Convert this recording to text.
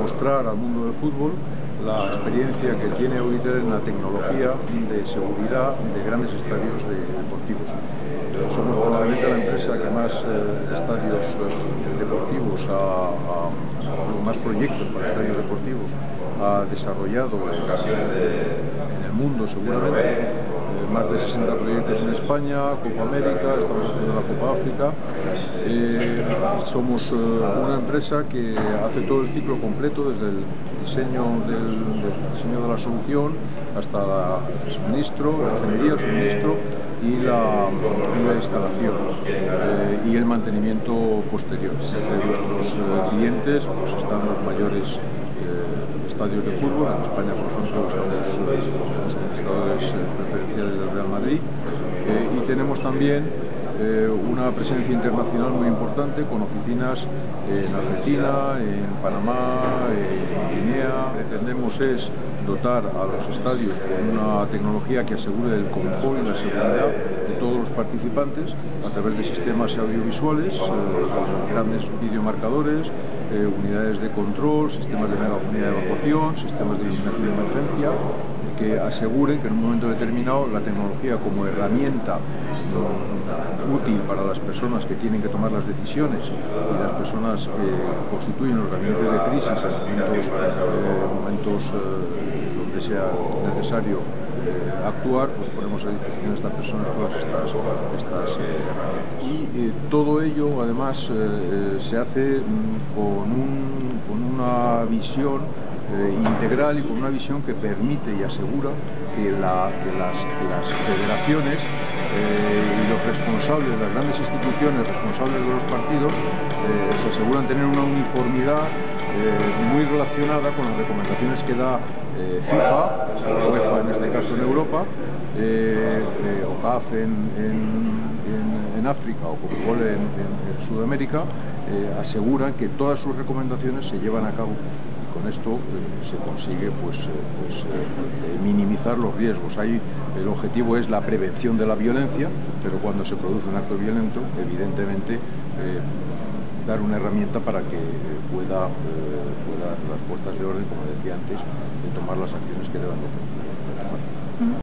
mostrar al mundo del fútbol la experiencia que tiene Auditel en la tecnología de seguridad de grandes estadios deportivos. Somos probablemente la empresa que más estadios deportivos, más proyectos para estadios deportivos ha desarrollado en el mundo, seguramente. Más de 60 proyectos en España, Copa América, estamos haciendo la Copa África. Somos una empresa que hace todo el ciclo completo, desde el diseño de la solución hasta el suministro, la ingeniería, el suministro y la instalación y el mantenimiento posterior. Entre nuestros clientes pues, están los mayores estadios de fútbol. En España, por ejemplo, estamos los administradores preferenciales del Real Madrid y tenemos también una presencia internacional muy importante con oficinas en Argentina, en Panamá, en Guinea. Lo que pretendemos es dotar a los estadios con una tecnología que asegure el confort y la seguridad de todos los participantes a través de sistemas audiovisuales, grandes videomarcadores, unidades de control, sistemas de megafonía de evacuación, sistemas de iluminación de emergencia, que aseguren que en un momento determinado la tecnología como herramienta útil para las personas que tienen que tomar las decisiones y las personas que constituyen los gabinetes de crisis en momentos donde sea necesario actuar, pues ponemos a disposición de estas personas todas estas herramientas. Y todo ello además se hace con una visión integral y con una visión que permite y asegura que las federaciones y los responsables, las grandes instituciones responsables de los partidos, se aseguran tener una uniformidad muy relacionada con las recomendaciones que da FIFA, UEFA en este caso en Europa, o CAF en África o Conmebol en Sudamérica, aseguran que todas sus recomendaciones se llevan a cabo. Con esto se consigue minimizar los riesgos. El objetivo es la prevención de la violencia, pero cuando se produce un acto violento, evidentemente dar una herramienta para que pueda las fuerzas de orden, como decía antes, tomar las acciones que deban de tomar.